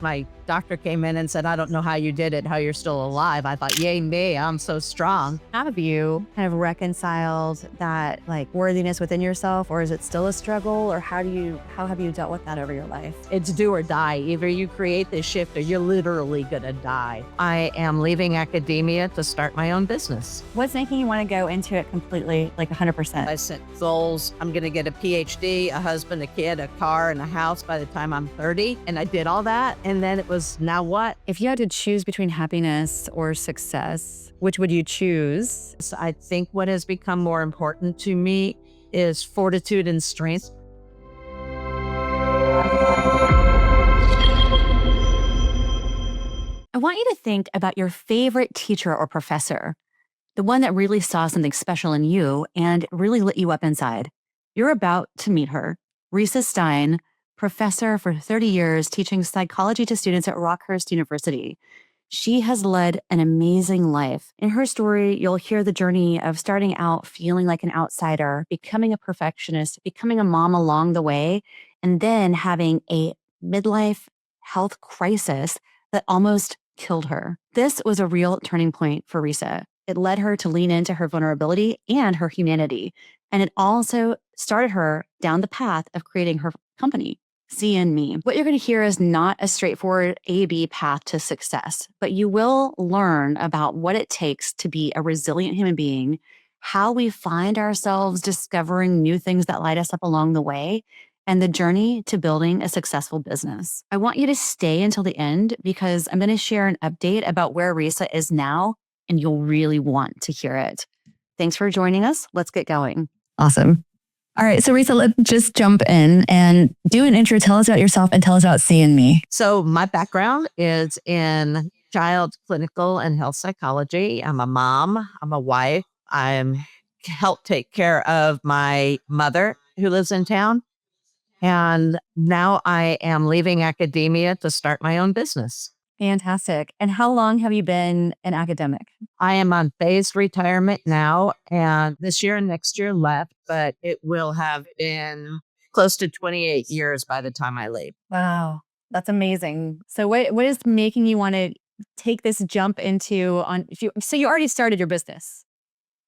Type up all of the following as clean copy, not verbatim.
My doctor came in and said, I don't know how you did it, how you're still alive. I thought, yay me, I'm so strong. How have you kind of reconciled that like worthiness within yourself, or is it still a struggle, or how have you dealt with that over your life? It's do or die. Either you create this shift or you're literally gonna die. I am leaving academia to start my own business. What's making you want to go into it completely, like 100%? I set goals. I'm gonna get a PhD, a husband, a kid, a car, and a house by the time I'm 30. And I did all that. And then it was, now what? If you had to choose between happiness or success, which would you choose? So I think what has become more important to me is fortitude and strength. I want you to think about your favorite teacher or professor, the one that really saw something special in you and really lit you up inside. You're about to meet her, Risa Stein, professor for 30 years teaching psychology to students at Rockhurst University. She has led an amazing life. In her story, you'll hear the journey of starting out feeling like an outsider, becoming a perfectionist, becoming a mom along the way, and then having a midlife health crisis that almost killed her. This was a real turning point for Risa. It led her to lean into her vulnerability and her humanity. And it also started her down the path of creating her company, SeeInMe. What you're going to hear is not a straightforward A-B path to success, but you will learn about what it takes to be a resilient human being, how we find ourselves discovering new things that light us up along the way, and the journey to building a successful business. I want you to stay until the end because I'm going to share an update about where Risa is now, and you'll really want to hear it. Thanks for joining us. Let's get going. Awesome. All right. So Risa, let's just jump in and do an intro. Tell us about yourself and tell us about SeeInMe. So my background is in child clinical and health psychology. I'm a mom. I'm a wife. I'm help take care of my mother who lives in town. And now I am leaving academia to start my own business. Fantastic. And how long have you been an academic? I am on phased retirement now, and this year and next year left, but it will have been close to 28 years by the time I leave. Wow. That's amazing. So what is making you want to take this jump into so you already started your business?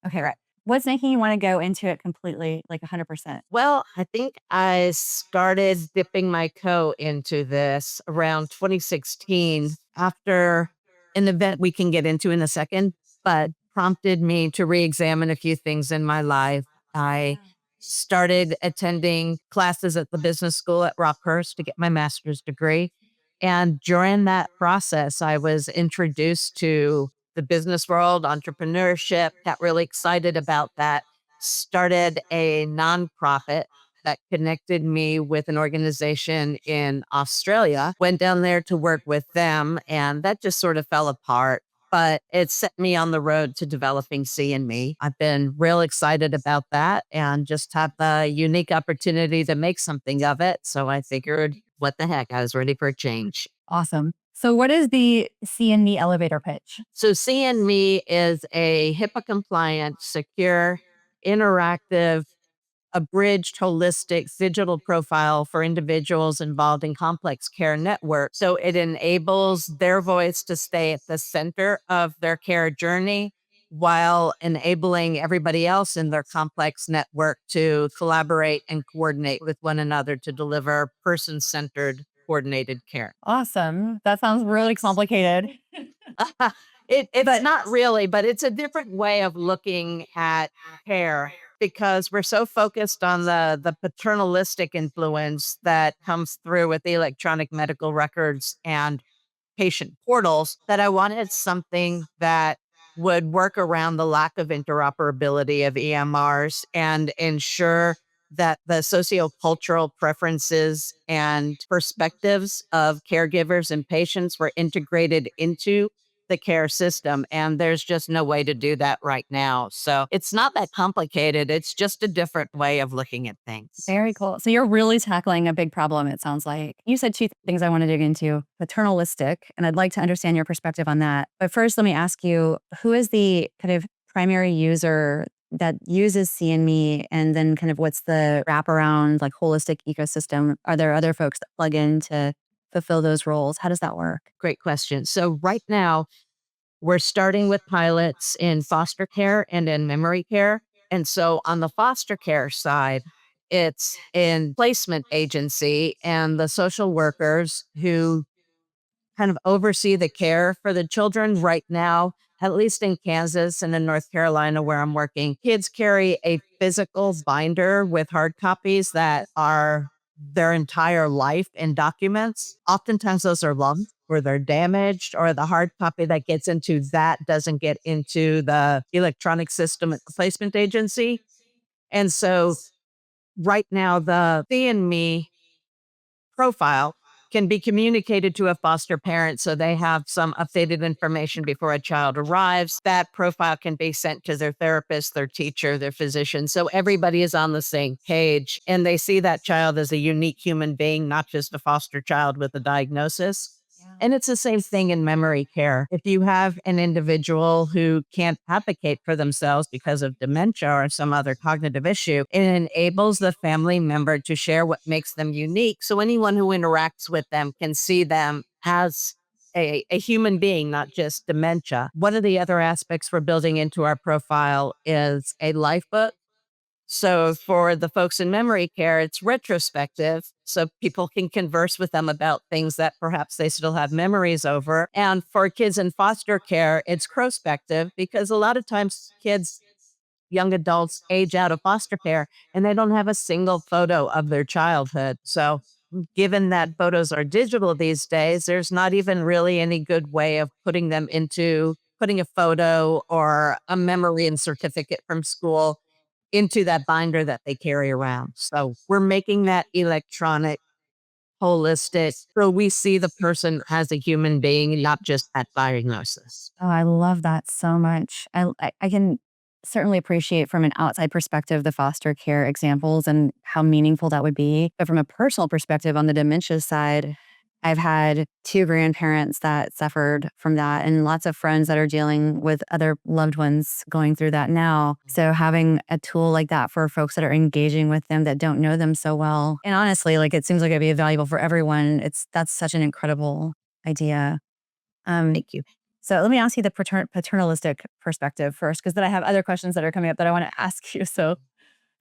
Okay, right. What's making you want to go into it completely, like 100%? Well, I think I started dipping my toe into this around 2016 after an event we can get into in a second, but prompted me to re-examine a few things in my life. I started attending classes at the business school at Rockhurst to get my master's degree. And during that process, I was introduced to the business world, entrepreneurship, got really excited about that, started a nonprofit that connected me with an organization in Australia, went down there to work with them, and that just sort of fell apart. But it set me on the road to developing SeeInMe. I've been real excited about that and just have the unique opportunity to make something of it. So I figured, what the heck, I was ready for a change. Awesome. So what is the SeeInMe elevator pitch? So SeeInMe is a HIPAA compliant, secure, interactive, abridged, holistic digital profile for individuals involved in complex care network. So it enables their voice to stay at the center of their care journey while enabling everybody else in their complex network to collaborate and coordinate with one another to deliver person-centered coordinated care. Awesome. That sounds really complicated. It's not really, but it's a different way of looking at care because we're so focused on the paternalistic influence that comes through with the electronic medical records and patient portals that I wanted something that would work around the lack of interoperability of EMRs and ensure that the sociocultural preferences and perspectives of caregivers and patients were integrated into the care system. And there's just no way to do that right now. So it's not that complicated. It's just a different way of looking at things. Very cool. So you're really tackling a big problem, it sounds like. You said two things I want to dig into: paternalistic, and I'd like to understand your perspective on that. But first, let me ask you, who is the kind of primary user that uses SeeInMe, and then kind of what's the wraparound, like holistic ecosystem? Are there other folks that plug into fulfill those roles? How does that work? Great question. So right now, we're starting with pilots in foster care and in memory care. And so on the foster care side, it's in placement agency and the social workers who kind of oversee the care for the children right now, at least in Kansas and in North Carolina where I'm working. Kids carry a physical binder with hard copies that are their entire life in documents. Oftentimes those are lost or they're damaged, or the hard copy that gets into that doesn't get into the electronic system at the placement agency. And so right now the SeeInMe profile can be communicated to a foster parent so they have some updated information before a child arrives. That profile can be sent to their therapist, their teacher, their physician. So everybody is on the same page and they see that child as a unique human being, not just a foster child with a diagnosis. And it's the same thing in memory care. If you have an individual who can't advocate for themselves because of dementia or some other cognitive issue, it enables the family member to share what makes them unique. So anyone who interacts with them can see them as a human being, not just dementia. One of the other aspects we're building into our profile is a life book. So for the folks in memory care, it's retrospective. So people can converse with them about things that perhaps they still have memories over. And for kids in foster care, it's prospective because a lot of times kids, young adults age out of foster care and they don't have a single photo of their childhood. So given that photos are digital these days, there's not even really any good way of putting a photo or a memory and certificate from school into that binder that they carry around. So we're making that electronic, holistic, so we see the person as a human being, not just that diagnosis. Oh, I love that so much. I can certainly appreciate from an outside perspective the foster care examples and how meaningful that would be. But from a personal perspective on the dementia side, I've had two grandparents that suffered from that and lots of friends that are dealing with other loved ones going through that now. So having a tool like that for folks that are engaging with them that don't know them so well. And honestly, like it seems like it'd be valuable for everyone. That's such an incredible idea. Thank you. So let me ask you the paternalistic perspective first, because then I have other questions that are coming up that I want to ask you. So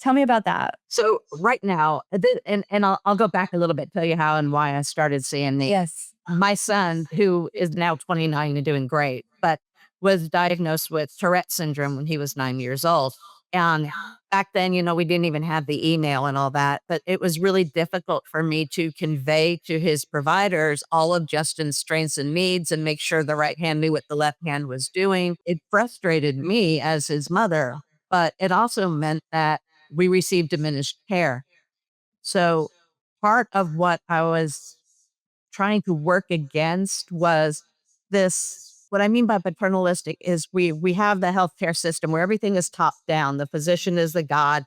tell me about that. So right now, and I'll go back a little bit, tell you how and why I started seeing the Yes. my son, who is now 29 and doing great, but was diagnosed with Tourette syndrome when he was 9 years old. And back then, we didn't even have the email and all that, but it was really difficult for me to convey to his providers all of Justin's strengths and needs and make sure the right hand knew what the left hand was doing. It frustrated me as his mother, but it also meant that we received diminished care. So part of what I was trying to work against was this. What I mean by paternalistic is we have the healthcare system where everything is top down. The physician is the god.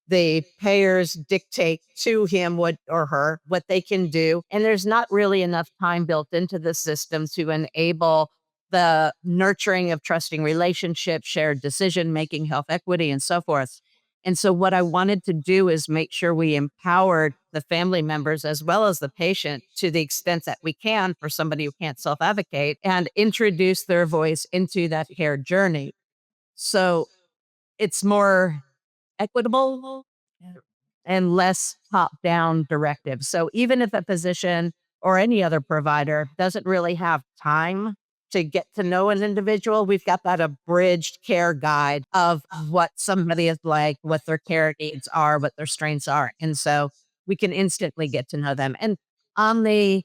The payers dictate to him what or her what they can do. And there's not really enough time built into the system to enable the nurturing of trusting relationships, shared decision making, health equity, and so forth. And so, what I wanted to do is make sure we empowered the family members as well as the patient to the extent that we can for somebody who can't self advocate and introduce their voice into that care journey. So, it's more equitable Yeah. and less top down directive. So even if a physician or any other provider doesn't really have time to get to know an individual, we've got that abridged care guide of what somebody is like, what their care needs are, what their strengths are. And so we can instantly get to know them. And on the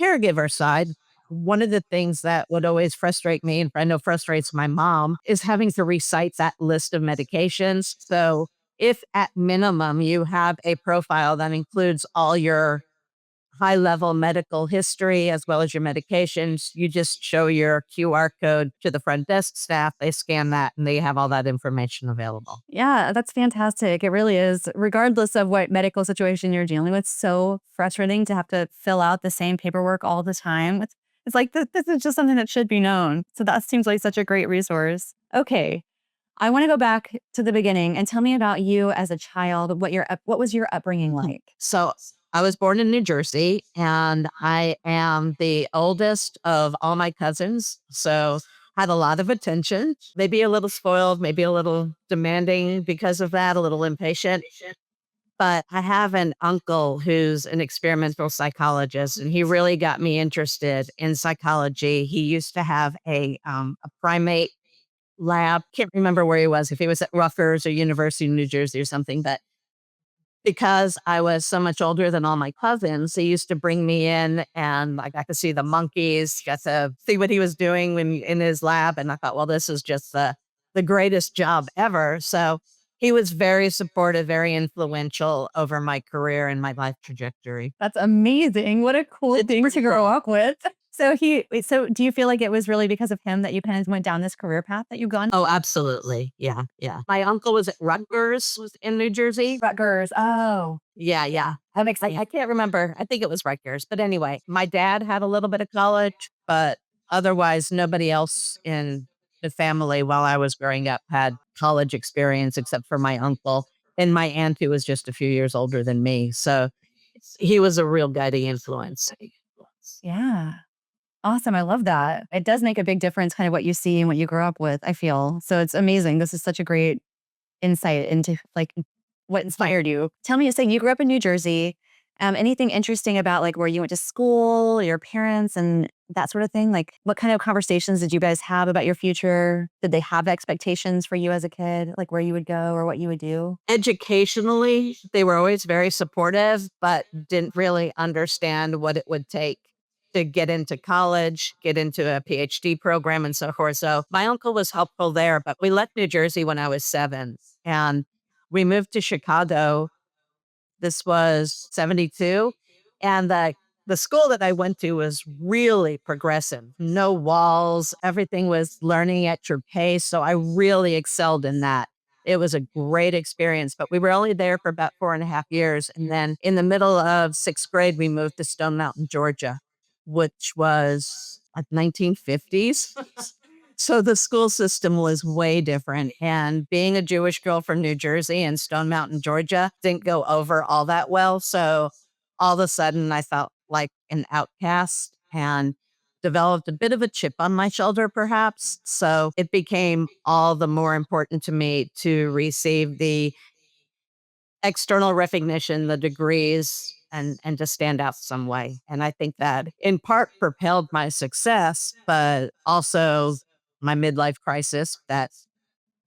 caregiver side, one of the things that would always frustrate me, and I know frustrates my mom, is having to recite that list of medications. So, if at minimum you have a profile that includes all your high level medical history as well as your medications, you just show your QR code to the front desk staff. They scan that and they have all that information available. Yeah, that's fantastic. It really is. Regardless of what medical situation you're dealing with, so frustrating to have to fill out the same paperwork all the time. It's like this is just something that should be known. So that seems like such a great resource. Okay, I want to go back to the beginning and tell me about you as a child. What was your upbringing like? So I was born in New Jersey and I am the oldest of all my cousins. So had a lot of attention, maybe a little spoiled, maybe a little demanding because of that, a little impatient. But I have an uncle who's an experimental psychologist, and he really got me interested in psychology. He used to have a primate lab. Can't remember where he was, if he was at Rutgers or University of New Jersey or something, but because I was so much older than all my cousins, he used to bring me in and I got to see the monkeys, got to see what he was doing when in his lab. And I thought, well, this is just the greatest job ever. So he was very supportive, very influential over my career and my life trajectory. That's amazing. What a cool It's thing pretty to grow cool. up with. So do you feel like it was really because of him that you kind of went down this career path that you've gone? Oh, absolutely. Yeah. Yeah. My uncle was at Rutgers was in New Jersey. Rutgers. Oh, Yeah. Yeah. that makes I can't remember. I think it was Rutgers. But anyway, my dad had a little bit of college, but otherwise, nobody else in the family while I was growing up had college experience except for my uncle and my aunt, who was just a few years older than me. So he was a real guiding influence. yeah. Awesome. I love that. It does make a big difference kind of what you see and what you grew up with, I feel. So it's amazing. This is such a great insight into like what inspired you. Tell me, saying you grew up in New Jersey. Anything interesting about like where you went to school, your parents, and that sort of thing? Like, what kind of conversations did you guys have about your future? Did they have expectations for you as a kid, like where you would go or what you would do? Educationally, they were always very supportive, but didn't really understand what it would take to get into college, get into a PhD program, and so forth. So my uncle was helpful there, but we left New Jersey when I was 7 and we moved to Chicago. This was 72. And the school that I went to was really progressive, no walls, everything was learning at your pace. So I really excelled in that. It was a great experience, but we were only there for about 4.5 years. And then in the middle of sixth grade, we moved to Stone Mountain, Georgia, which was like 1950s. So the school system was way different. And being a Jewish girl from New Jersey and Stone Mountain, Georgia didn't go over all that well. So all of a sudden I felt like an outcast and developed a bit of a chip on my shoulder, perhaps. So it became all the more important to me to receive the external recognition, the degrees, and to stand out some way. And I think that in part propelled my success, but also my midlife crisis that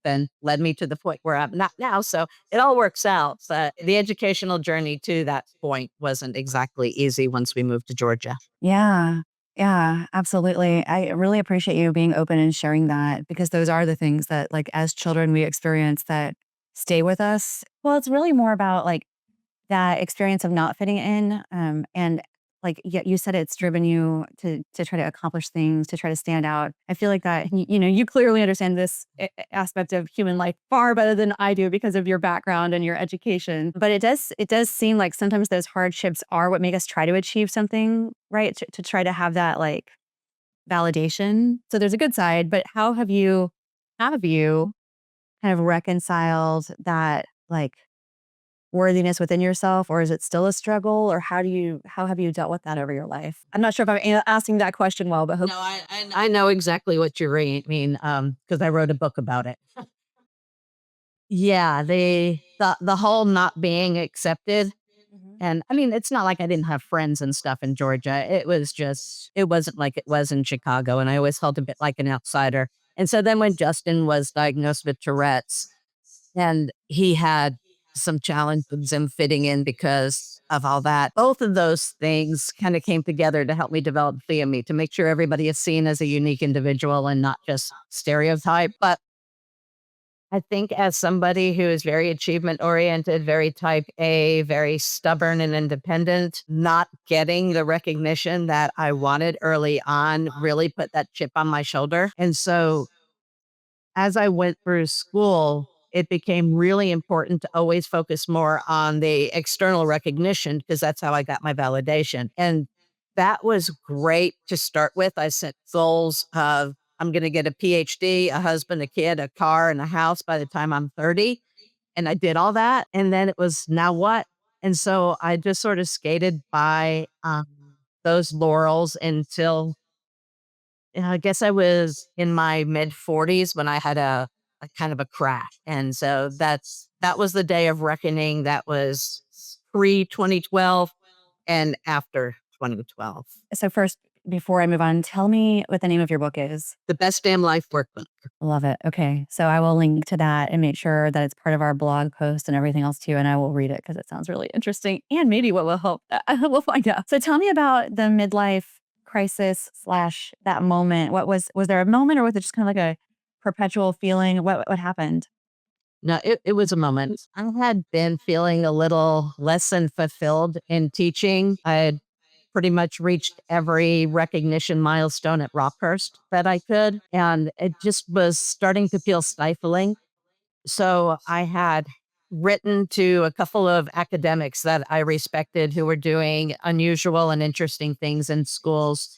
then led me to the point where I'm not now. So it all works out. But the educational journey to that point wasn't exactly easy once we moved to Georgia. Yeah. Yeah, absolutely. I really appreciate you being open and sharing that because those are the things that, like, as children, we experience that stay with us. Well, it's really more about like that experience of not fitting in, and like you said, it's driven you to try to accomplish things, to try to stand out. I feel like that you clearly understand this aspect of human life far better than I do because of your background and your education. But it does seem like sometimes those hardships are what make us try to achieve something, right? To try to have that like validation. So there's a good side, but how have you kind of reconciled that like worthiness within yourself, or is it still a struggle, or how have you dealt with that over your life? I'm not sure if I'm asking that question well, but hope. No, I know exactly what you mean because I wrote a book about it. Yeah, the whole not being accepted. Mhm. And I mean, it's not like I didn't have friends and stuff in Georgia. It was just, it wasn't like it was in Chicago. And I always felt a bit like an outsider. And so then when Justin was diagnosed with Tourette's and he had some challenges in fitting in because of all that, both of those things kind of came together to help me develop SeeInMe to make sure everybody is seen as a unique individual and not just stereotype. But I think as somebody who is very achievement oriented, very type A, very stubborn and independent, not getting the recognition that I wanted early on really put that chip on my shoulder. And so as I went through school, it became really important to always focus more on the external recognition because that's how I got my validation. And that was great to start with. I set goals of I'm going to get a PhD, a husband, a kid, a car, and a house by the time I'm 30. And I did all that. And then it was now what? And so I just sort of skated by those laurels until I guess I was in my mid 40s when I had a kind of a crash. And so that was the day of reckoning. That was pre 2012 and after 2012. So first, before I move on, tell me what the name of your book is. The Best Damn Life Workbook. Love it. Okay. So I will link to that and make sure that it's part of our blog post and everything else too. And I will read it because it sounds really interesting and maybe what will help. We'll find out. So tell me about the midlife crisis slash that moment. Was there a moment or was it just kind of like a perpetual feeling? What happened? No, it was a moment. I had been feeling a little less than fulfilled in teaching. I had pretty much reached every recognition milestone at Rockhurst that I could, and it just was starting to feel stifling. So I had written to a couple of academics that I respected who were doing unusual and interesting things in schools.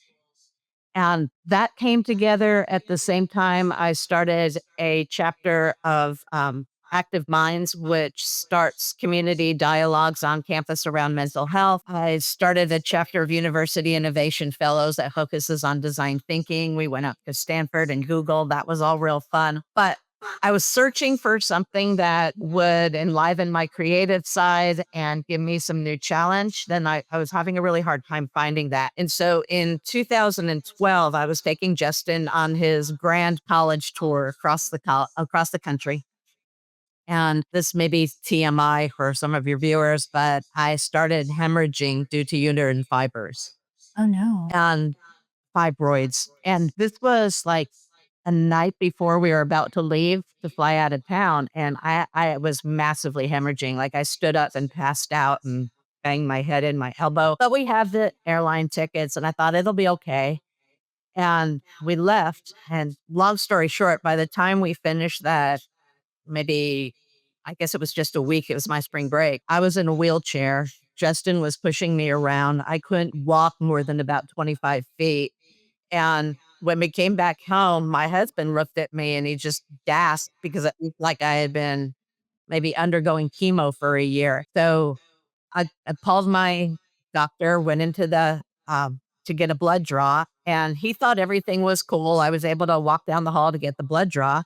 And that came together at the same time I started a chapter of Active Minds, which starts community dialogues on campus around mental health. I started a chapter of University Innovation Fellows that focuses on design thinking. We went up to Stanford and Google. That was all real fun. But I was searching for something that would enliven my creative side and give me some new challenge. Then I was having a really hard time finding that. And so in 2012, I was taking Justin on his grand college tour across the country. And this may be TMI for some of your viewers, but I started hemorrhaging due to uterine fibers Oh no. and fibroids. And this was like a night before we were about to leave to fly out of town, and I was massively hemorrhaging. Like, I stood up and passed out and banged my head in my elbow. But we have the airline tickets, and I thought it'll be okay. And we left. And long story short, by the time we finished that, maybe I guess it was just a week, it was my spring break. I was in a wheelchair. Justin was pushing me around. I couldn't walk more than about 25 feet. And when we came back home, my husband looked at me and he just gasped because it looked like I had been maybe undergoing chemo for a year. So I called my doctor, went into to get a blood draw, and he thought everything was cool. I was able to walk down the hall to get the blood draw.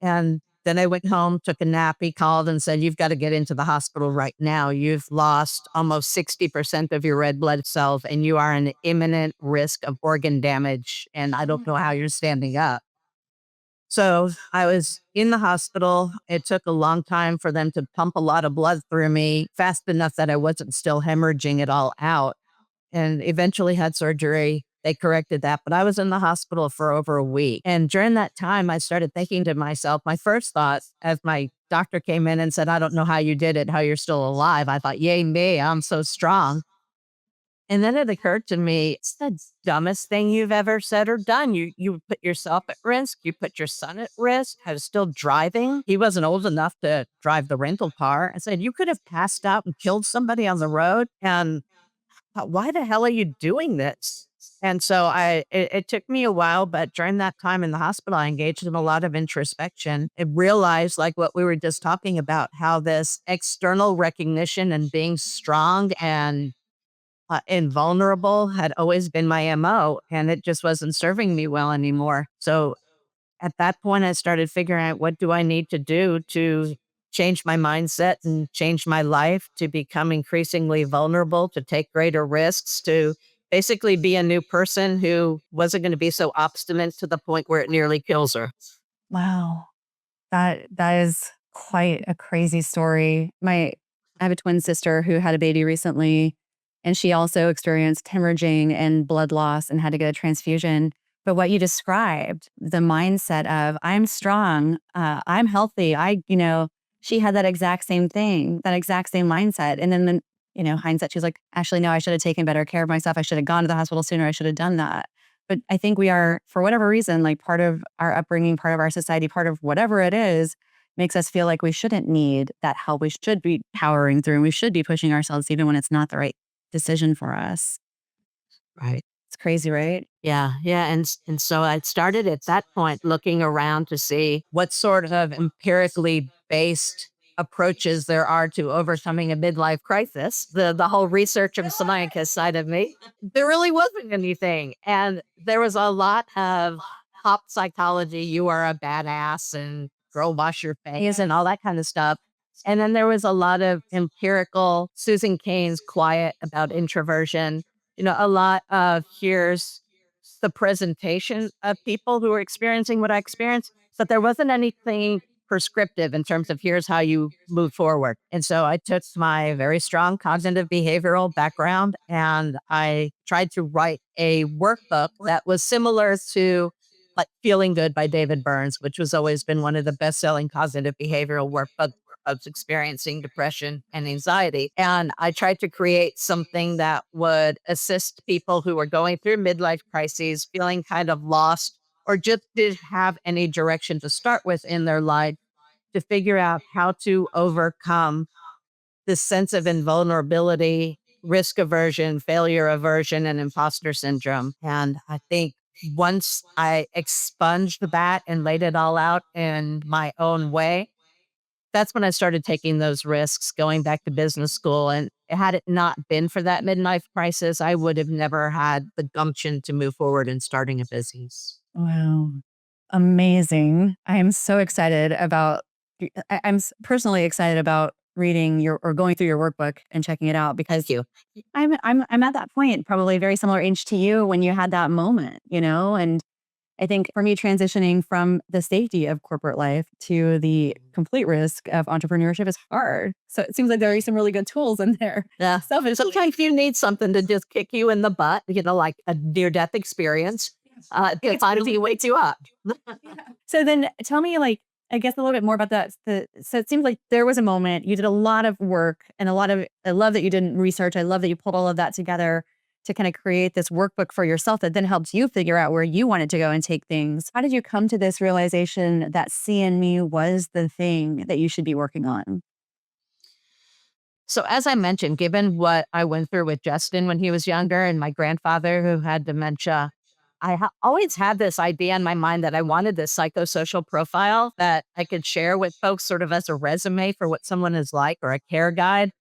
And then I went home, took a nap. He called and said, "You've got to get into the hospital right now. You've lost almost 60% of your red blood cells and you are in imminent risk of organ damage. And I don't know how you're standing up." So I was in the hospital. It took a long time for them to pump a lot of blood through me, fast enough that I wasn't still hemorrhaging it all out, and eventually had surgery. They corrected that, but I was in the hospital for over a week. And during that time, I started thinking to myself, my first thought as my doctor came in and said, "I don't know how you did it, how you're still alive." I thought, "Yay, me, I'm so strong." And then it occurred to me, it's the dumbest thing you've ever said or done. You put yourself at risk. You put your son at risk. I was still driving. He wasn't old enough to drive the rental car. I said, "You could have passed out and killed somebody on the road. And why the hell are you doing this?" And so it took me a while, but during that time in the hospital, I engaged in a lot of introspection and realized, like what we were just talking about, how this external recognition and being strong and invulnerable had always been my MO, and it just wasn't serving me well anymore. So at that point, I started figuring out, what do I need to do to change my mindset and change my life to become increasingly vulnerable, to take greater risks, to basically be a new person who wasn't going to be so obstinate to the point where it nearly kills her. Wow. That is quite a crazy story. I have a twin sister who had a baby recently, and she also experienced hemorrhaging and blood loss and had to get a transfusion. But what you described, the mindset of "I'm strong, I'm healthy," she had that exact same thing, that exact same mindset. And then, hindsight, she's like, "Actually, no, I should have taken better care of myself. I should have gone to the hospital sooner. I should have done that." But I think we are, for whatever reason, like part of our upbringing, part of our society, part of whatever it is, makes us feel like we shouldn't need that help. We should be powering through and we should be pushing ourselves even when it's not the right decision for us. Right. It's crazy, right? Yeah, yeah, and so I started at that point looking around to see what sort of empirically based approaches there are to overcoming a midlife crisis, the whole research and scientist side of me, there really wasn't anything. And there was a lot of pop psychology, you are a badass and girl wash your face and all that kind of stuff. And then there was a lot of empirical Susan Cain's quiet about introversion, a lot of here's the presentation of people who are experiencing what I experienced, but there wasn't anything prescriptive in terms of here's how you move forward. And so I took my very strong cognitive behavioral background and I tried to write a workbook that was similar to like Feeling Good by David Burns, which was always been one of the best-selling cognitive behavioral workbooks of experiencing depression and anxiety. And I tried to create something that would assist people who were going through midlife crises, feeling kind of lost, or just didn't have any direction to start with in their life to figure out how to overcome this sense of invulnerability, risk aversion, failure aversion, and imposter syndrome. And I think once I expunged that and laid it all out in my own way, that's when I started taking those risks, going back to business school. And had it not been for that midlife crisis, I would have never had the gumption to move forward in starting a business. Wow. Amazing. I am so excited about, personally excited about reading your or going through your workbook and checking it out because Thank you. I'm at that point, probably very similar age to you when you had that moment, and I think for me, transitioning from the safety of corporate life to the complete risk of entrepreneurship is hard. So it seems like there are some really good tools in there. Yeah. Sometimes you need something to just kick you in the butt, like a near death experience. It finally wakes you up. So then tell me, like, I guess a little bit more about that. So it seems like there was a moment you did a lot of work and I love that you didn't research. I love that you pulled all of that together to kind of create this workbook for yourself that then helps you figure out where you wanted to go and take things. How did you come to this realization that SeeInMe was the thing that you should be working on? So, as I mentioned, given what I went through with Justin when he was younger and my grandfather who had dementia, always had this idea in my mind that I wanted this psychosocial profile that I could share with folks sort of as a resume for what someone is like or a care guide.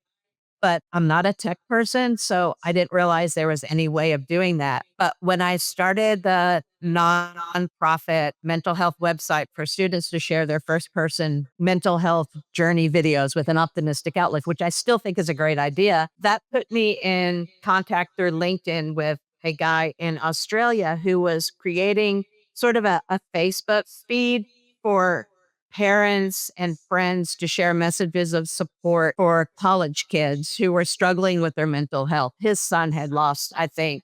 But I'm not a tech person, so I didn't realize there was any way of doing that. But when I started the nonprofit mental health website for students to share their first person mental health journey videos with an optimistic outlook, which I still think is a great idea, that put me in contact through LinkedIn with a guy in Australia who was creating sort of a Facebook feed for parents and friends to share messages of support for college kids who were struggling with their mental health. His son had lost, I think,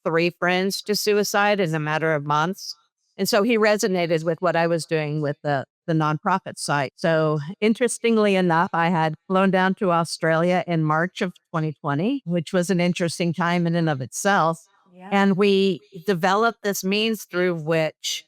3 friends to suicide in a matter of months. And so he resonated with what I was doing with the nonprofit site. So interestingly enough, I had flown down to Australia in March of 2020, which was an interesting time in and of itself. Yeah. And we developed this means through which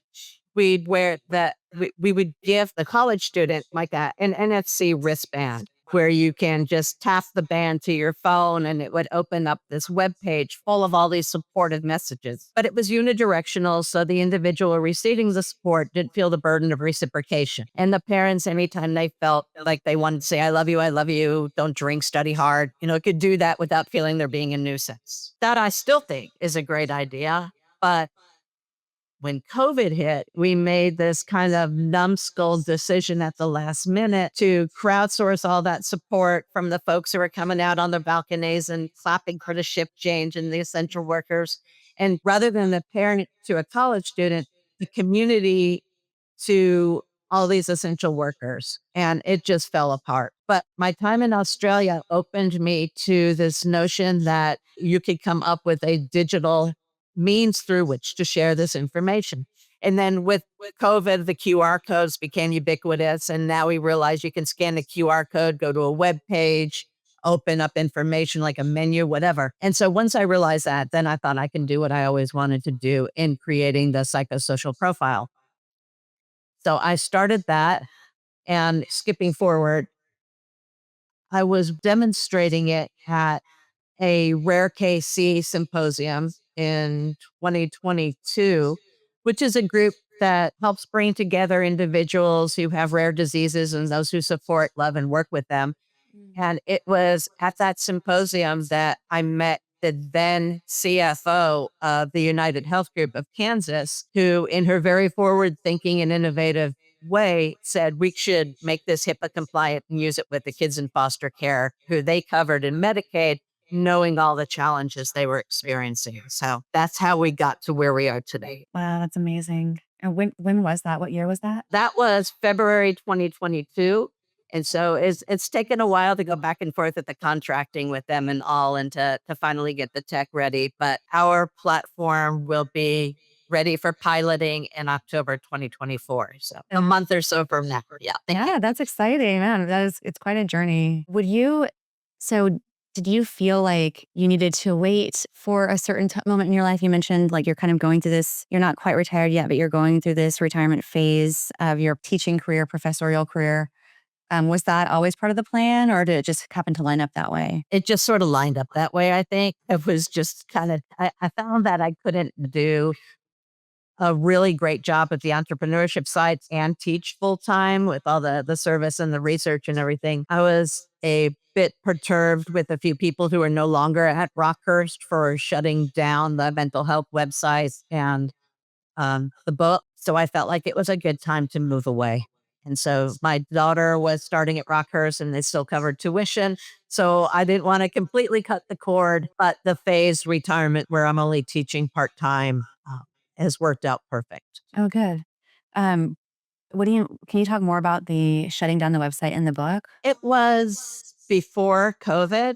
we would give the college student like an NFC wristband where you can just tap the band to your phone and it would open up this web page full of all these supportive messages. But it was unidirectional, so the individual receiving the support didn't feel the burden of reciprocation. And the parents, anytime they felt like they wanted to say, I love you, don't drink, study hard, could do that without feeling they're being a nuisance. That I still think is a great idea. But when COVID hit, we made this kind of numbskull decision at the last minute to crowdsource all that support from the folks who were coming out on the balconies and clapping for the shift change and the essential workers. And rather than the parent to a college student, the community to all these essential workers. And it just fell apart. But my time in Australia opened me to this notion that you could come up with a digital means through which to share this information. And then with COVID, the QR codes became ubiquitous. And now we realize you can scan the QR code, go to a web page, open up information like a menu, whatever. And so once I realized that, then I thought I can do what I always wanted to do in creating the psychosocial profile. So I started that, and skipping forward, I was demonstrating it at a rare case C symposium in 2022, which is a group that helps bring together individuals who have rare diseases and those who support, love, and work with them. And it was at that symposium that I met the then CFO of the United Health Group of Kansas, who, in her very forward thinking and innovative way, said we should make this HIPAA compliant and use it with the kids in foster care who they covered in Medicaid, knowing all the challenges they were experiencing. So that's how we got to where we are today. Wow, that's amazing. And when was that? What year was that? That was February 2022. And so it's taken a while to go back and forth with the contracting with them and all, and to finally get the tech ready. But our platform will be ready for piloting in October 2024. So a month or so from now. Yeah. Yeah, that's exciting, man. It's quite a journey. So did you feel like you needed to wait for a certain moment in your life? You mentioned like you're kind of going through this, you're not quite retired yet, but you're going through this retirement phase of your teaching career, professorial career. Was that always part of the plan, or did it just happen to line up that way? It just sort of lined up that way, I think. It was just kind of, I found that I couldn't do a really great job at the entrepreneurship side and teach full time with all the service and the research and everything. I was a bit perturbed with a few people who are no longer at Rockhurst for shutting down the mental health website and the book. So I felt like it was a good time to move away. And so my daughter was starting at Rockhurst and they still covered tuition. So I didn't want to completely cut the cord, but the phased retirement where I'm only teaching part time has worked out perfect. Oh, good. Um, can you talk more about the shutting down the website in the book? It was before COVID.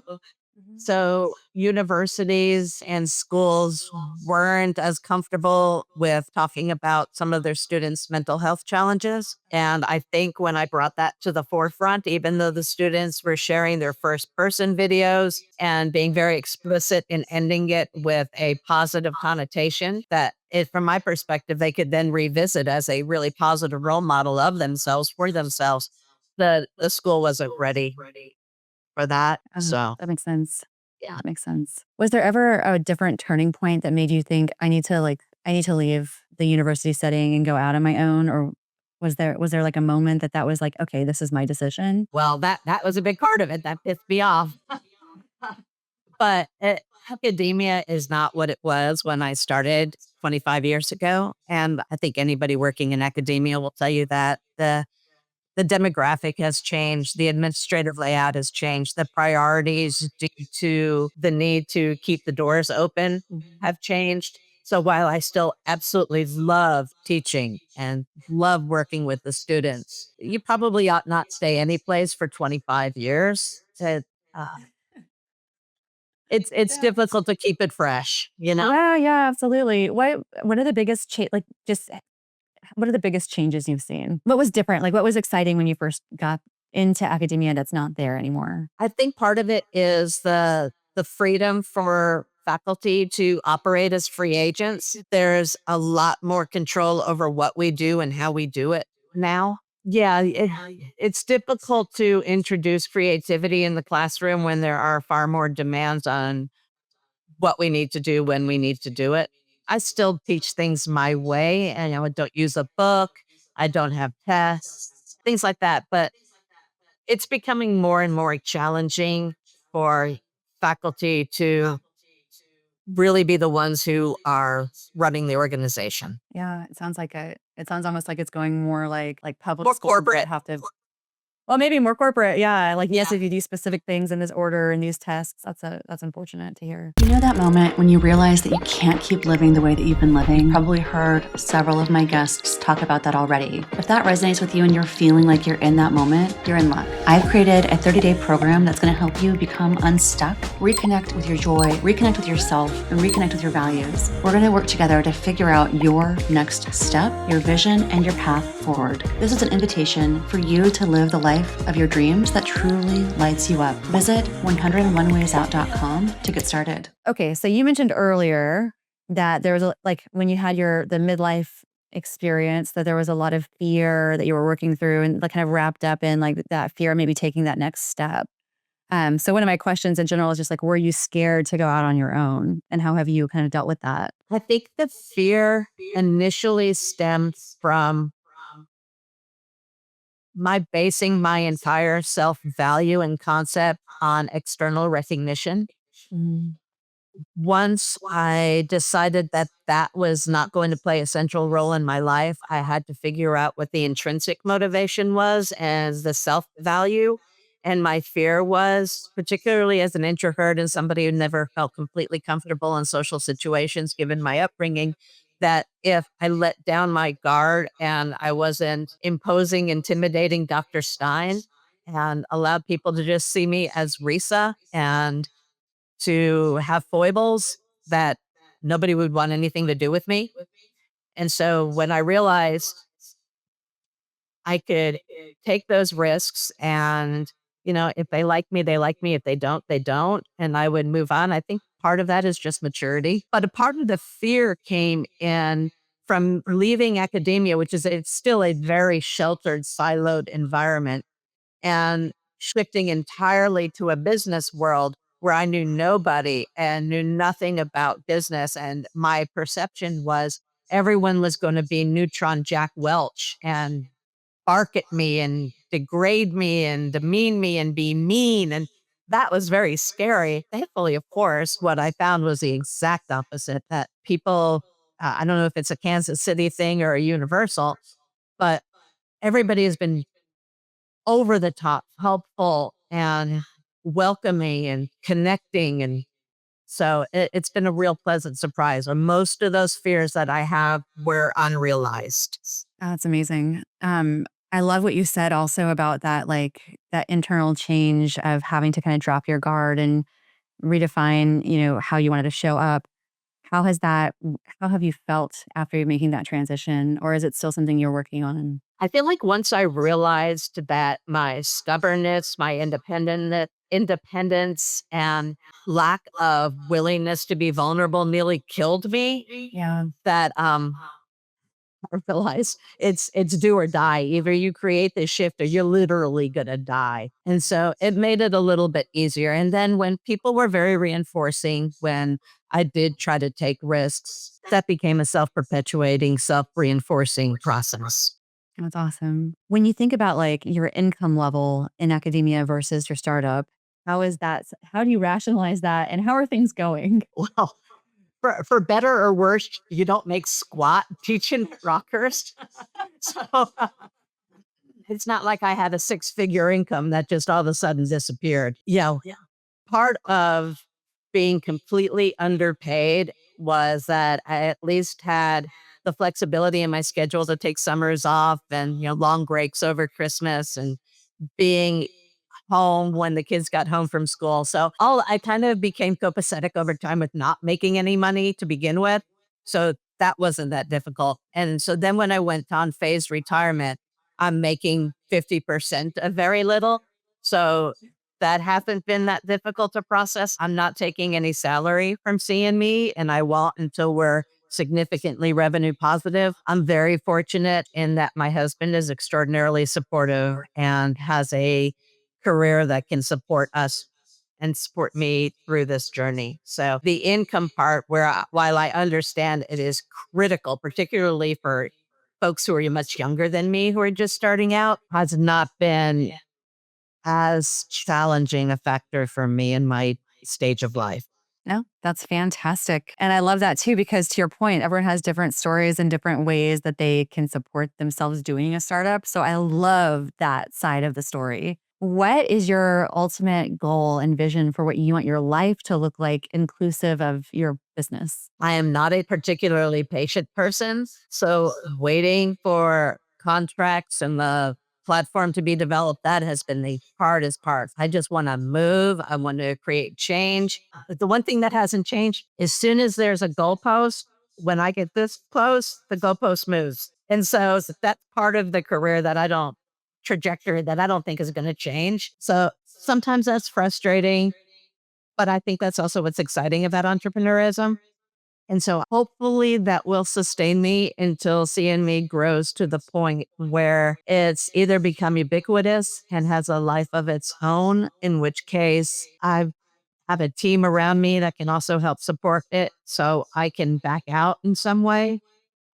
So universities and schools weren't as comfortable with talking about some of their students' mental health challenges. And I think when I brought that to the forefront, even though the students were sharing their first person videos and being very explicit in ending it with a positive connotation, that from my perspective, they could then revisit as a really positive role model of themselves for themselves. The school wasn't ready for that. So That makes sense. yeah. That makes sense. Was there ever a different turning point that made you think I need to leave the university setting and go out on my own? Or was there like a moment that was like, okay, this is my decision? Well, that was a big part of it. That pissed me off. But academia is not what it was when I started 25 years ago. And I think anybody working in academia will tell you that the demographic has changed, the administrative layout has changed, the priorities due to the need to keep the doors open have changed. So while I still absolutely love teaching and love working with the students, you probably ought not stay any place for 25 years. Uh, it's difficult to keep it fresh, you know? Yeah, yeah, absolutely. What are the biggest what are the biggest changes you've seen? What was different? Like what was exciting when you first got into academia that's not there anymore? I think part of it is the freedom for faculty to operate as free agents. There's a lot more control over what we do and how we do it now. Yeah, it's difficult to introduce creativity in the classroom when there are far more demands on what we need to do when we need to do it. I still teach things my way, and I don't use a book. I don't have tests, things like that. But it's becoming more and more challenging for faculty to really be the ones who are running the organization. Yeah, it sounds almost like it's going more like public More schools that corporate. have to. Well, maybe more corporate, yeah. Like, yes, Yeah. if you do specific things in this order and these tests, that's unfortunate to hear. You know that moment when you realize that you can't keep living the way that you've been living? You've probably heard several of my guests talk about that already. If that resonates with you and you're feeling like you're in that moment, you're in luck. I've created a 30-day program that's going to help you become unstuck, reconnect with your joy, reconnect with yourself, and reconnect with your values. We're going to work together to figure out your next step, your vision, and your path forward. This is an invitation for you to live the life of your dreams that truly lights you up. Visit 101waysout.com to get started. Okay, so you mentioned earlier that there was when you had the midlife experience, that there was a lot of fear that you were working through and kind of wrapped up in like that fear of maybe taking that next step. So one of my questions in general is just like, were you scared to go out on your own? And how have you kind of dealt with that? I think the fear initially stems from my basing my entire self value and concept on external recognition. Mm. Once I decided that that was not going to play a central role in my life, I had to figure out what the intrinsic motivation was as the self value. And my fear was, particularly as an introvert and somebody who never felt completely comfortable in social situations, given my upbringing, that if I let down my guard and I wasn't imposing, intimidating Dr. Stein and allowed people to just see me as Risa and to have foibles, that nobody would want anything to do with me. And so when I realized I could take those risks and, if they like me, they like me. If they don't, they don't. And I would move on. I think part of that is just maturity. But a part of the fear came in from leaving academia, which is it's still a very sheltered, siloed environment, and shifting entirely to a business world where I knew nobody and knew nothing about business. And my perception was everyone was going to be neutron Jack Welch and bark at me and degrade me and demean me and be mean. And that was very scary. Thankfully, of course, what I found was the exact opposite, that people, I don't know if it's a Kansas City thing or a universal, but everybody has been over the top helpful and welcoming and connecting. And so it's been a real pleasant surprise. And most of those fears that I have were unrealized. Oh, that's amazing. I love what you said also about that, like that internal change of having to kind of drop your guard and redefine, how you wanted to show up. How has that, how have you felt after you making that transition? Or is it still something you're working on? I feel like once I realized that my stubbornness, my independence and lack of willingness to be vulnerable nearly killed me, Yeah. that I realize it's do or die. Either you create this shift or you're literally gonna die. And so it made it a little bit easier. And then when people were very reinforcing, when I did try to take risks, that became a self-perpetuating, self-reinforcing process. That's awesome. When you think about like your income level in academia versus your startup, how is that? How do you rationalize that? And how are things going? Well, for better or worse, you don't make squat teaching rockers. So it's not like I had a six-figure income that just all of a sudden disappeared. Part of being completely underpaid was that I at least had the flexibility in my schedule to take summers off and, long breaks over Christmas and being home when the kids got home from school. So I kind of became copacetic over time with not making any money to begin with. So that wasn't that difficult. And so then when I went on phased retirement, I'm making 50% of very little. So that hasn't been that difficult to process. I'm not taking any salary from SeeInMe, and I won't until we're significantly revenue positive. I'm very fortunate in that my husband is extraordinarily supportive and has a career that can support us and support me through this journey. So the income part, while I understand it is critical, particularly for folks who are much younger than me who are just starting out, has not been as challenging a factor for me in my stage of life. No, that's fantastic. And I love that too, because to your point, everyone has different stories and different ways that they can support themselves doing a startup. So I love that side of the story. What is your ultimate goal and vision for what you want your life to look like, inclusive of your business? I am not a particularly patient person. So waiting for contracts and the platform to be developed, that has been the hardest part. I just want to move. I want to create change. The one thing that hasn't changed, as soon as there's a goalpost, when I get this close, the goalpost moves. And so that's part of the career that I don't trajectory that I don't think is going to change. So sometimes that's frustrating, but I think that's also what's exciting about entrepreneurism. And so hopefully that will sustain me until seeing me grows to the point where it's either become ubiquitous and has a life of its own, in which case I have a team around me that can also help support it so I can back out in some way.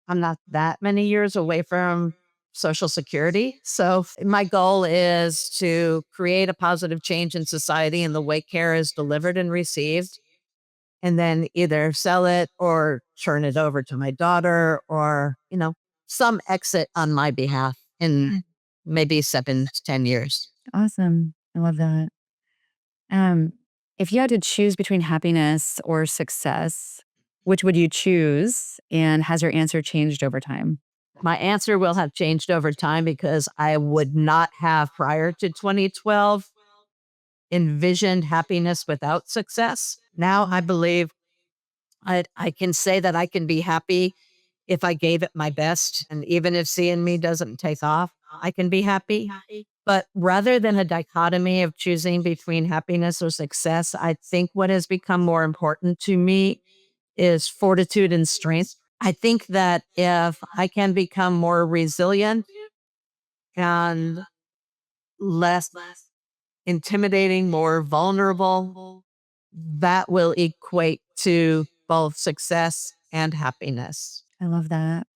I'm not that many years away from Social Security. So my goal is to create a positive change in society in the way care is delivered and received, and then either sell it or turn it over to my daughter or, some exit on my behalf in maybe 7 to 10 years. Awesome. I love that. Um, if you had to choose between happiness or success, which would you choose? And has your answer changed over time? My answer will have changed over time because I would not have, prior to 2012, envisioned happiness without success. Now I believe I can say that I can be happy if I gave it my best. And even if seeing me doesn't take off, I can be happy. But rather than a dichotomy of choosing between happiness or success, I think what has become more important to me is fortitude and strength. I think that if I can become more resilient and less intimidating, more vulnerable, that will equate to both success and happiness. I love that.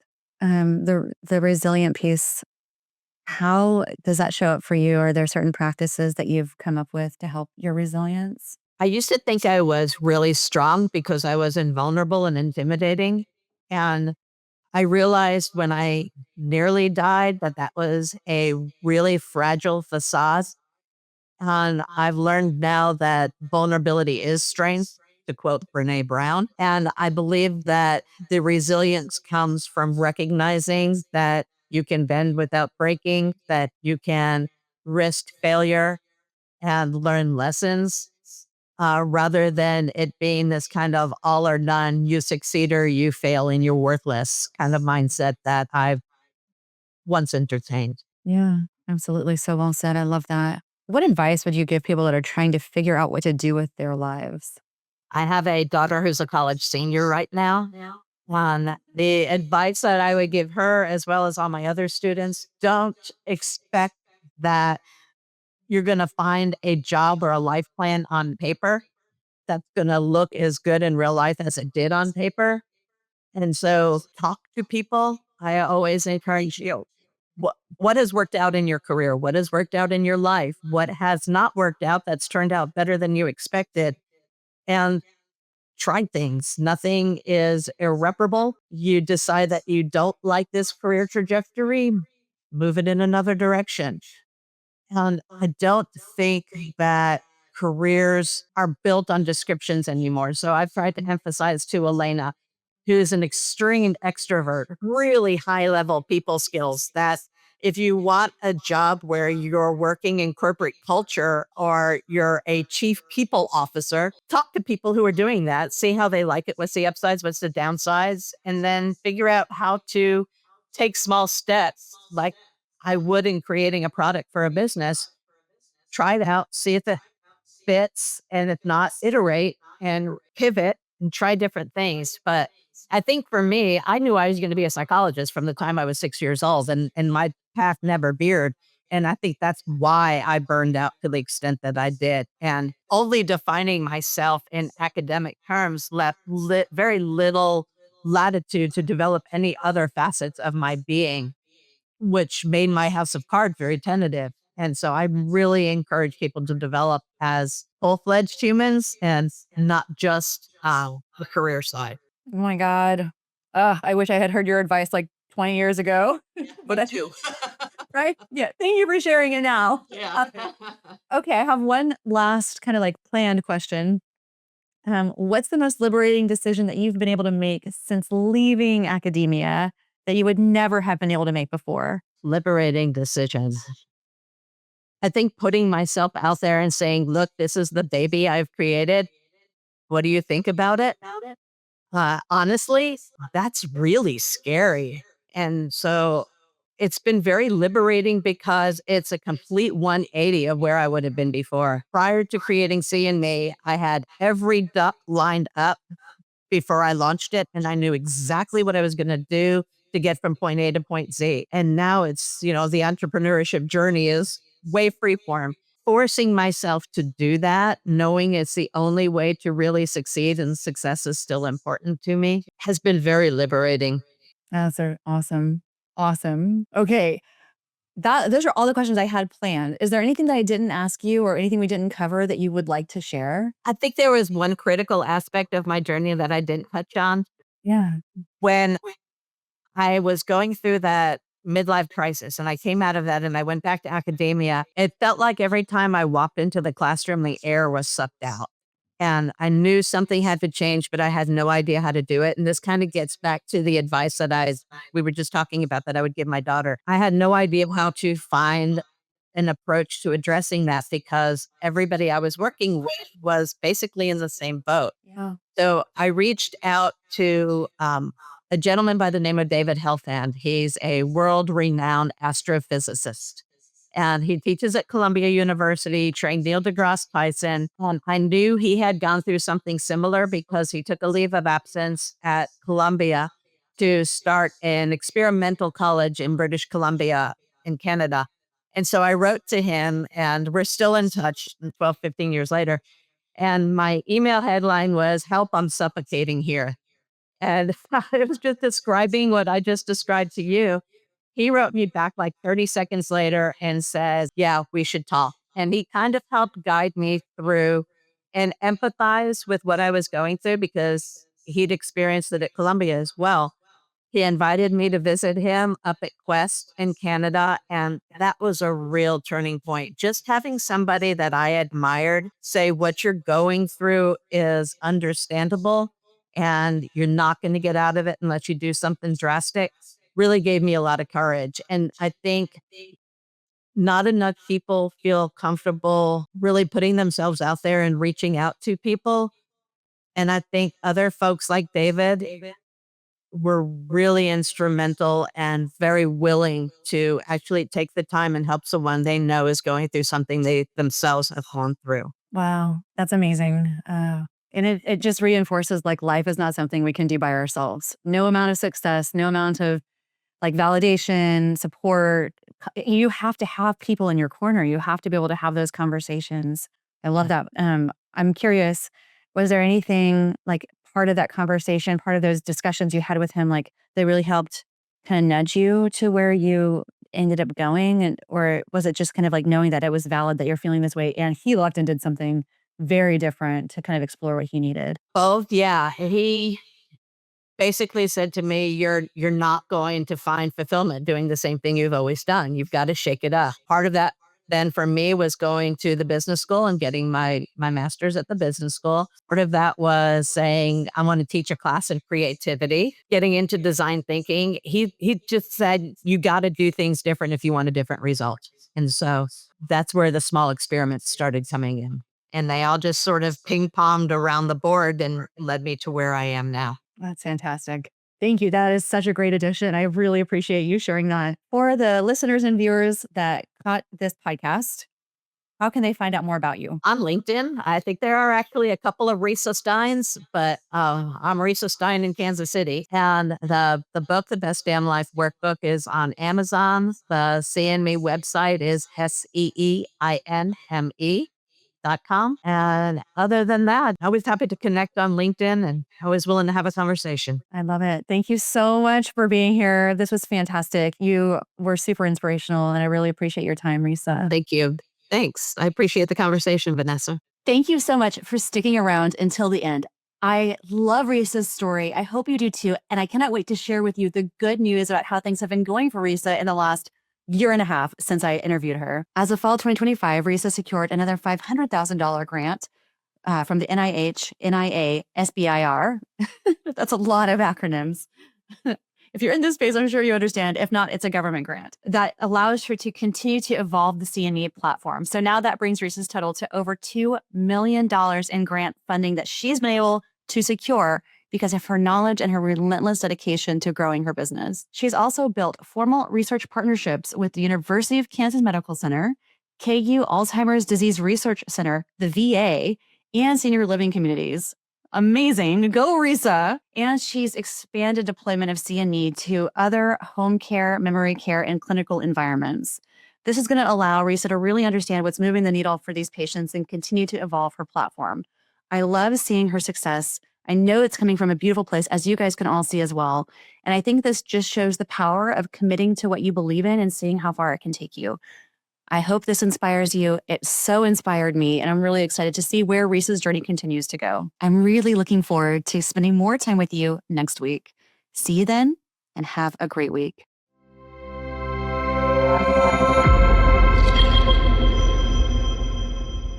The resilient piece, how does that show up for you? Are there certain practices that you've come up with to help your resilience? I used to think I was really strong because I was invulnerable and intimidating. And I realized when I nearly died that that was a really fragile facade. And I've learned now that vulnerability is strength, to quote Brene Brown. And I believe that the resilience comes from recognizing that you can bend without breaking, that you can risk failure and learn lessons, rather than it being this kind of all or none, you succeed or you fail and you're worthless kind of mindset that I've once entertained. Yeah, absolutely. So well said. I love that. What advice would you give people that are trying to figure out what to do with their lives? I have a daughter who's a college senior right now. The advice that I would give her, as well as all my other students, don't expect that you're going to find a job or a life plan on paper that's going to look as good in real life as it did on paper. And so talk to people. I always encourage you. What has worked out in your career? What has worked out in your life? What has not worked out that's turned out better than you expected? And try things. Nothing is irreparable. You decide that you don't like this career trajectory, move it in another direction. And I don't think that careers are built on descriptions anymore. So I've tried to emphasize to Elena, who's an extreme extrovert, really high level people skills, that if you want a job where you're working in corporate culture or you're a chief people officer, talk to people who are doing that, see how they like it, what's the upsides, what's the downsides, and then figure out how to take small steps like I would in creating a product for a business. Try it out, see if it fits, and if not, iterate and pivot and try different things. But I think for me, I knew I was going to be a psychologist from the time I was 6 years old, and my path never veered. And I think that's why I burned out to the extent that I did. And only defining myself in academic terms left very little latitude to develop any other facets of my being, which made my house of cards very tentative. And so I really encourage people to develop as full-fledged humans and not just the career side. Oh my God. I wish I had heard your advice like 20 years ago. But I Too. right? Yeah. Thank you for sharing it now. Yeah. Okay, I have one last kind of like planned question. What's the most liberating decision that you've been able to make since leaving academia that you would never have been able to make before? Liberating decisions. I think putting myself out there and saying, look, this is the baby I've created. What do you think about it? Honestly, that's really scary. And so it's been very liberating because it's a complete 180 of where I would have been before. Prior to creating SeeInMe, I had every duck lined up before I launched it. And I knew exactly what I was going to do to get from point A to point Z. And now it's, the entrepreneurship journey is way freeform. Forcing myself to do that, knowing it's the only way to really succeed and success is still important to me, has been very liberating. That's awesome. Awesome. Okay. Those are all the questions I had planned. Is there anything that I didn't ask you or anything we didn't cover that you would like to share? I think there was one critical aspect of my journey that I didn't touch on. Yeah. When I was going through that midlife crisis and I came out of that and I went back to academia, it felt like every time I walked into the classroom, the air was sucked out. And I knew something had to change, but I had no idea how to do it. And this kind of gets back to the advice that we were just talking about that I would give my daughter. I had no idea how to find an approach to addressing that because everybody I was working with was basically in the same boat. Yeah. So I reached out to a gentleman by the name of David Helfand. He's a world-renowned astrophysicist. And he teaches at Columbia University, trained Neil deGrasse Tyson. And I knew he had gone through something similar because he took a leave of absence at Columbia to start an experimental college in British Columbia in Canada. And so I wrote to him, and we're still in touch 12, 15 years later. And my email headline was, "Help, I'm suffocating here." And it was just describing what I just described to you. He wrote me back like 30 seconds later and says, "Yeah, we should talk." And he kind of helped guide me through and empathize with what I was going through because he'd experienced it at Columbia as well. He invited me to visit him up at Quest in Canada, and that was a real turning point. Just having somebody that I admired say, "What you're going through is understandable, and you're not going to get out of it unless you do something drastic," really gave me a lot of courage. And I think not enough people feel comfortable really putting themselves out there and reaching out to people. And I think other folks like David were really instrumental and very willing to actually take the time and help someone they know is going through something they themselves have gone through. Wow. That's amazing. And it just reinforces like life is not something we can do by ourselves. No amount of success, no amount of like validation, support. You have to have people in your corner. You have to be able to have those conversations. I love that. I'm curious, was there anything like part of that conversation, part of those discussions you had with him, like that really helped kind of nudge you to where you ended up going? And or was it just kind of like knowing that it was valid that you're feeling this way and he left and did something very different to kind of explore what he needed? Both, yeah. He basically said to me, you're not going to find fulfillment doing the same thing you've always done. You've got to shake it up. Part of that then for me was going to the business school and getting my master's at the business school. Part of that was saying, I want to teach a class in creativity, getting into design thinking. He just said, you got to do things different if you want a different result. And so that's where the small experiments started coming in. And they all just sort of ping-ponged around the board and led me to where I am now. That's fantastic. Thank you. That is such a great addition. I really appreciate you sharing that. For the listeners and viewers that caught this podcast, how can they find out more about you? On LinkedIn, I think there are actually a couple of Risa Steins, but I'm Risa Stein in Kansas City. And the book, The Best Damn Life Workbook, is on Amazon. The SeeInMe website is SeeInMe.com. And other than that, always happy to connect on LinkedIn and always willing to have a conversation. I love it. Thank you so much for being here. This was fantastic. You were super inspirational, and I really appreciate your time, Risa. Thank you. Thanks. I appreciate the conversation, Vanessa. Thank you so much for sticking around until the end. I love Risa's story. I hope you do too. And I cannot wait to share with you the good news about how things have been going for Risa in the last year and a half since I interviewed her. As of fall 2025, Risa secured another $500,000 grant from the NIH, NIA, SBIR. That's a lot of acronyms. If you're in this space, I'm sure you understand. If not, it's a government grant that allows her to continue to evolve the SeeInMe platform. So now that brings Risa's total to over $2 million in grant funding that she's been able to secure because of her knowledge and her relentless dedication to growing her business. She's also built formal research partnerships with the University of Kansas Medical Center, KU Alzheimer's Disease Research Center, the VA, and senior living communities. Amazing. Go, Risa. And she's expanded deployment of SeeInMe to other home care, memory care, and clinical environments. This is going to allow Risa to really understand what's moving the needle for these patients and continue to evolve her platform. I love seeing her success. I know it's coming from a beautiful place, as you guys can all see as well. And I think this just shows the power of committing to what you believe in and seeing how far it can take you. I hope this inspires you. It so inspired me, and I'm really excited to see where Risa's journey continues to go. I'm really looking forward to spending more time with you next week. See you then, and have a great week.